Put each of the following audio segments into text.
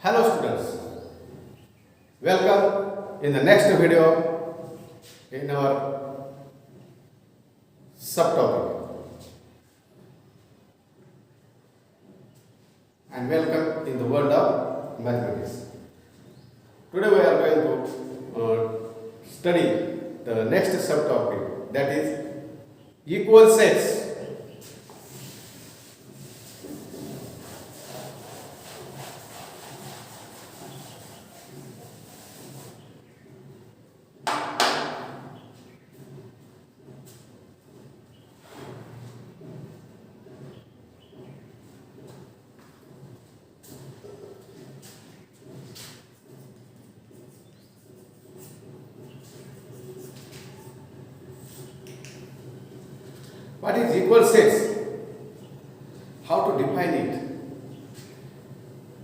Hello students, welcome in the next video in our subtopic and welcome in the world of mathematics. Today we are going to study the next subtopic, that is equal sets. What is equal sets? How to define it?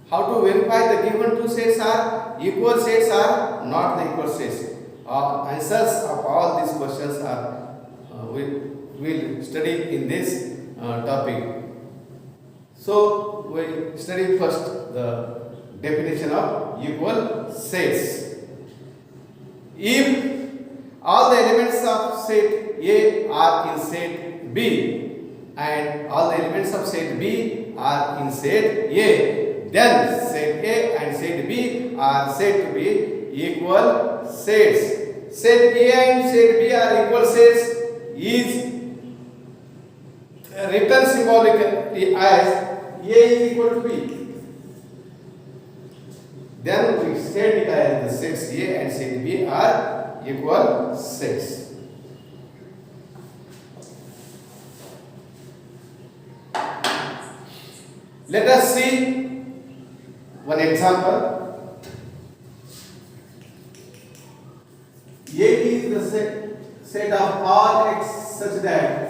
How to verify the given two sets are equal sets or not the equal sets? Answers of all these questions are we will study in this topic. So we study first the definition of equal sets. If all the elements of set A are in set B and all the elements of set B are in set A, then set A and set B are said to be equal sets. Set A and set B are equal sets is written symbolically as A is equal to B. Then we set it as the sets A and set B are equal sets. Let us see one example. A is the set of all x such that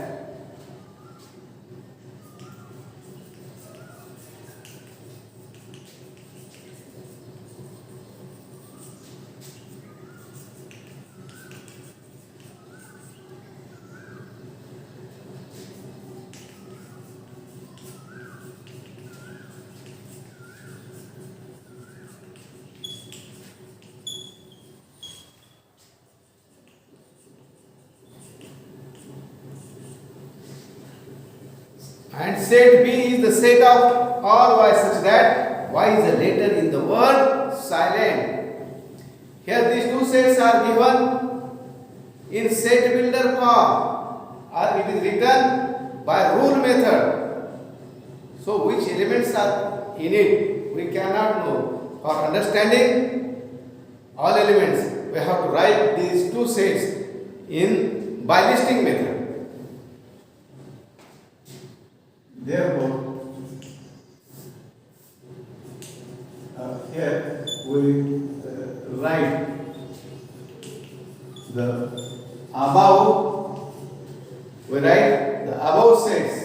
and set B is the set of all y such that y is a letter in the word silent. Here these two sets are given in set builder form, or it is written by rule method. So which elements are in it we cannot know. For understanding all elements we have to write these two sets in by listing method. Therefore, here we write the above. We write the above sets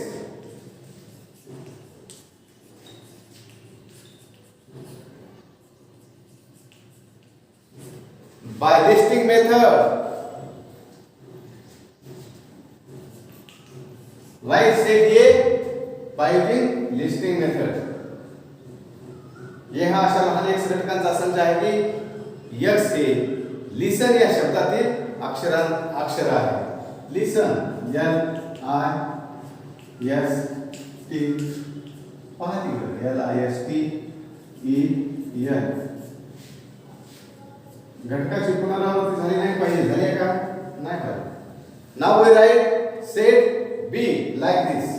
by listing method. Why set A? By using listing method. यहाँ अशा लहान एक घटकांचा संच आहे की x हे listen या शब्दातील अक्षर आहे. लिसन LIST पहा तिकडे LISTEN घटकाची पुनरावृत्ती झाली नाही पाहिजे. झाली आहे का? नाही झाली. Now we write set B like this.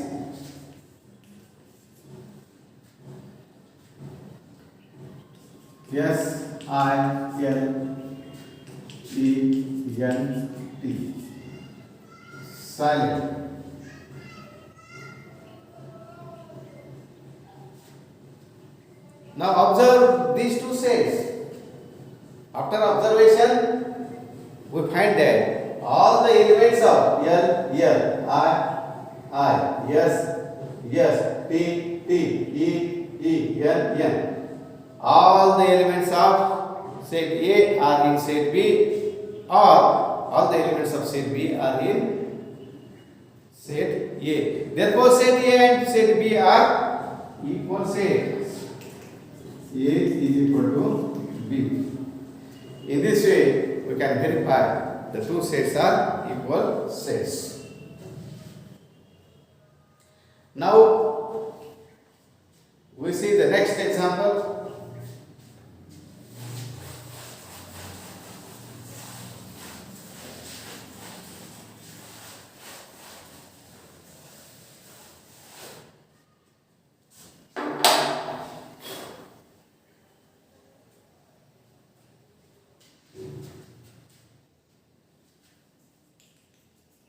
SILENT silent. Now observe these two sets. After observation we find that all the elements of L, I, S, T, N, all the elements of set A are in set B, or all the elements of set B are in set A. Therefore, set A and set B are equal sets. A is equal to B. In this way, we can verify the two sets are equal sets. Now, we see the next example.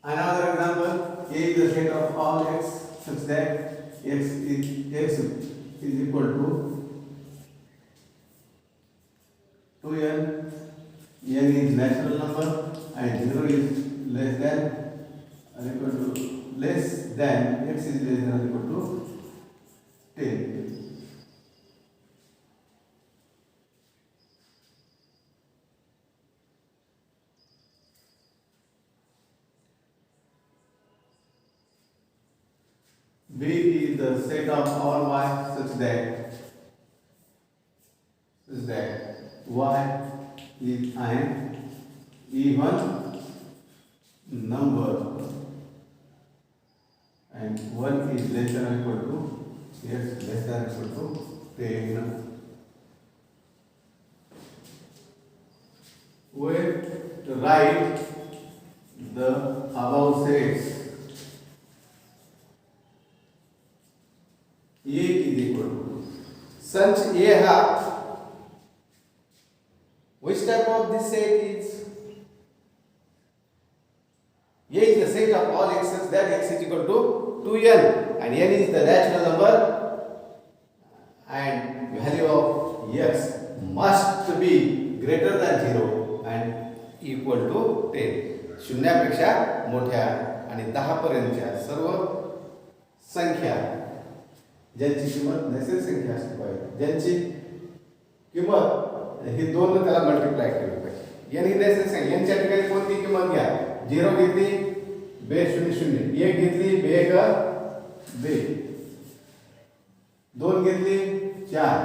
Another example, A is the set of all x such that x is equal to 2n, n is natural number and 0 is less than or equal to less than x is less than or equal to 10. B is the set of all y such that y is an even number and 1 is less than or equal to less than or equal to 10. We write the above sets. A is equal to such A have which type of this set is? A is the set of all x such that x is equal to 2n and n is the natural number and value of x must be greater than 0 and equal to 10. शून्यापेक्षा मोठ्या आणि 10 पर्यंतच्या सर्व संख्या ज्यांची किंमत नैसर्गिक संख्या असली पाहिजे, ज्यांची किंमत ही 2 ने त्याला मल्टिप्लाय केली पाहिजे. n ही नैसर्गिक संख्या, n च्या ठिकाणी कोणती किंमत घ्या. 0 घेतली बे 0 0, 1 घेतली बे 1 बे, 2 घेतली 4,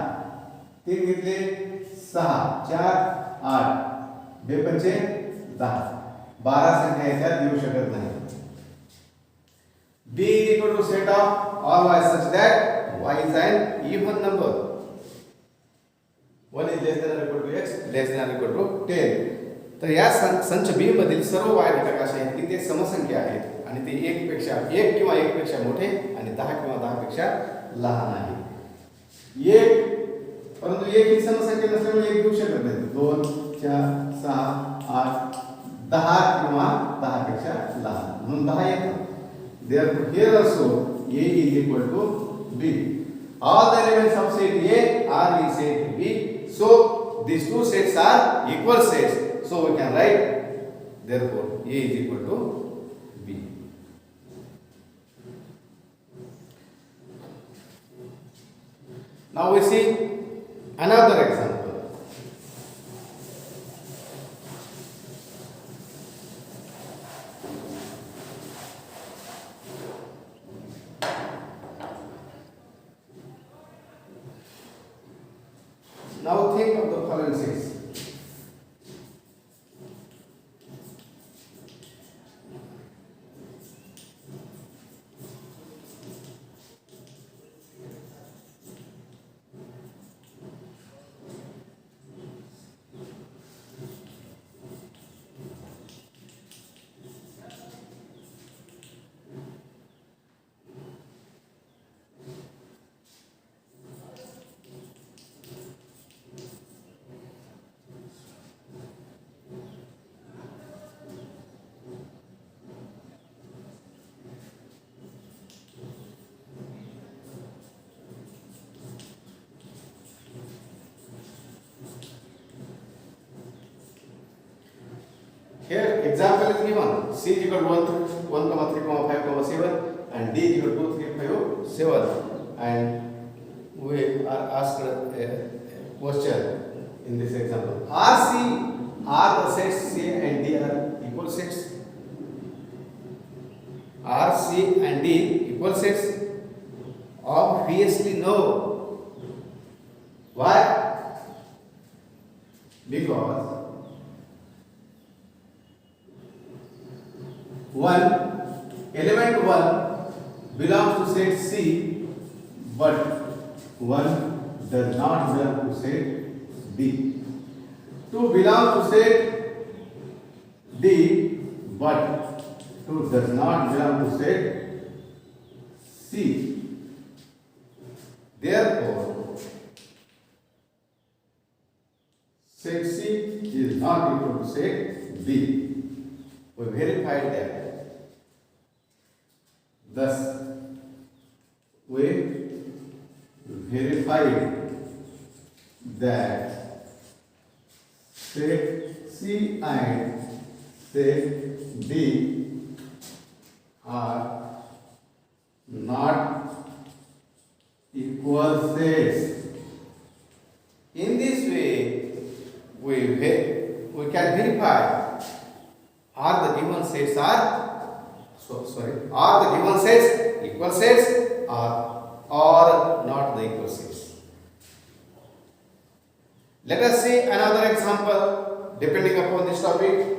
3 घेतली 6, 4 8, बे 5 10, 12 संख्या याच्यात येऊ शकत नाही. B is equal to set of all y such that y is an even number. 1 is less than or equal to x, less than or equal to 10. तर या संच B मधील सर्व y घटक असे आहेत की ते समसंख्या आहेत आणि ते 1 किंवा 1 पेक्षा मोठे आणि 10 किंवा 10 पेक्षा लहान आहेत. 1 परंतु 1 ही समसंख्या नसल्यामुळे 1 घेऊ शकत नाही. 2 4 6 8 10 किंवा 10 पेक्षा लहान म्हणून 10 येतात. Therefore, here also A is equal to B. All the elements of set A are in set B. So, these two sets are equal sets. So, we can write, therefore, A is equal to B. Now, we see another example. Now think of the following sets. Here example is given. C is equal to 1, 3, 5, 7 and D is equal to 2, 3, 5, 7 and we are asked a question in this example. Are the sets C and D are equal sets? Are C and D equal sets? Obviously no. Why? Because element 1 belongs to set C, but 1 does not belong to set D. 2 belongs to set D, but 2 does not belong to set C. Therefore, set C is not equal to set D. We verified that. Thus, we verified that set C and set D are not equal sets. In this way, we can verify are the given sets equal sets or not the equal sets. Let us see another example depending upon this topic.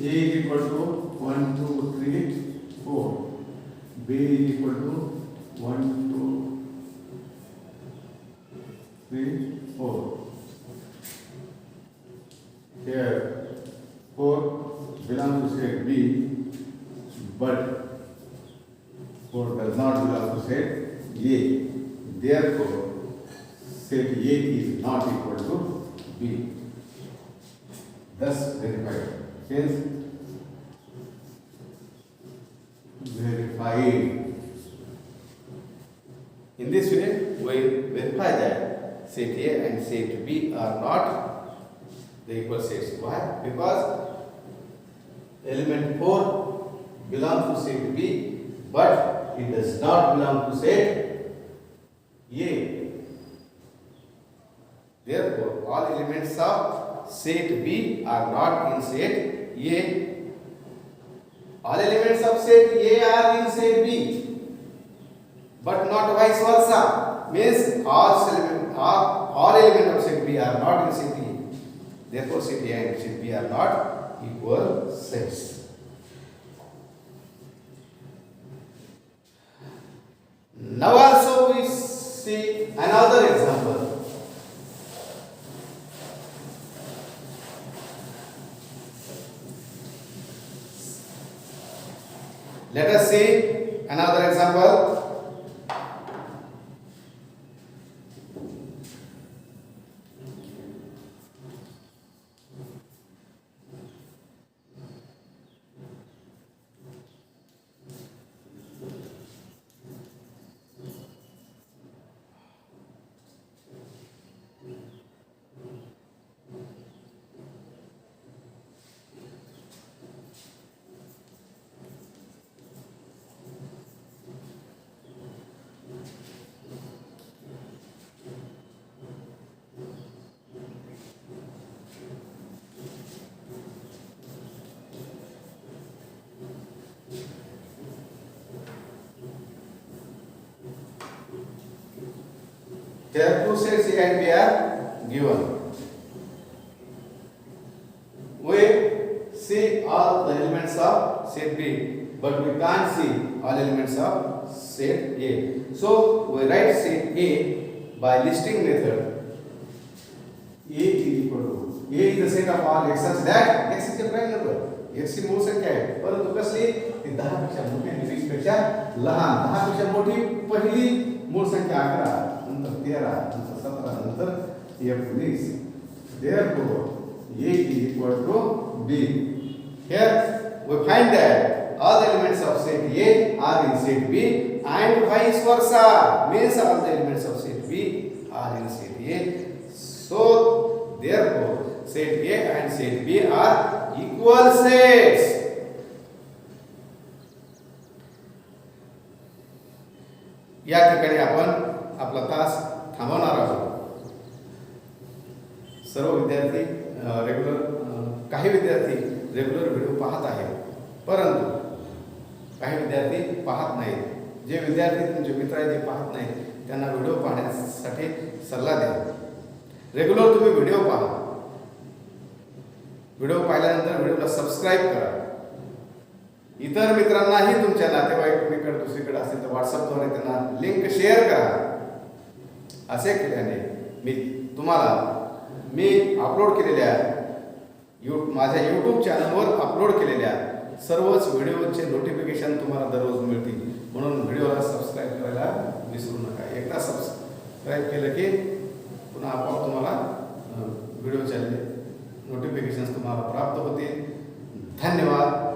A is equal to 1, 2, 3, 4. B is equal to 1, 2, 3, 4. Here 4 belongs to set B, but 4 does not belong to set A. Therefore, set A is not equal to B. Thus verified. Hence, verified. In this way, we verify that set A and set B are not the equal sets. Why? Because element 4 belongs to set B, but it does not belong to set A. Therefore, all elements of set B are not in set A. All elements of set A are in set B, but not vice versa. Means all elements of set B are not in set A. Therefore, set A and set B are not equal sets. Now also we see another example. Let us see another example. There are two sets A and B are given. We see all the elements of set B, but we can't see all elements of set A. So we write set A by listing method. A is equal to A is the set of all x such that x is a prime number. x ही मूळ संख्या आहे, परंतु कसली ती 10 पेक्षा मोठी आणि 20 पेक्षा लहान. 10 पेक्षा मोठी पहिली मूळ संख्या 11, नंतर 13, नंतर 17, नंतर F19. Therefore, A is equal to B. Here we find that all the elements of set A are in set B and vice versa. Means all the elements of set B are in set A. So therefore, set A and set B are equal sets. या ठिकाणी आपण आपला तास थांबवणार आहोत. सर्व विद्यार्थी काही विद्यार्थी regular video पाहत आहेत, परंतु काही विद्यार्थी पाहत नाहीत. जे विद्यार्थी तुमचे मित्र आहेत ते पाहत नाहीत त्यांना व्हिडिओ पाहण्यासाठी सल्ला द्या. रेग्युलर तुम्ही व्हिडिओ पहा. व्हिडिओ पाहिल्यानंतर व्हिडिओला सबस्क्राईब करा. इतर मित्रांनाही तुमच्या नातेवाईकांकडे दुसरीकडे असेल तर व्हॉट्सअपद्वारे त्यांना लिंक शेअर करा. असे केल्याने मी अपलोड केलेल्या माझ्या यूट्यूब चॅनलवर अपलोड केलेल्या सर्वच व्हिडिओचे नोटिफिकेशन तुम्हाला दररोज मिळतील. म्हणून व्हिडिओला सबस्क्राईब करायला विसरू नका. एकदा सबस्क्राईब केलं की पुन्हा आपोआप तुम्हाला व्हिडिओचे नोटिफिकेशन तुम्हाला प्राप्त होतील. धन्यवाद.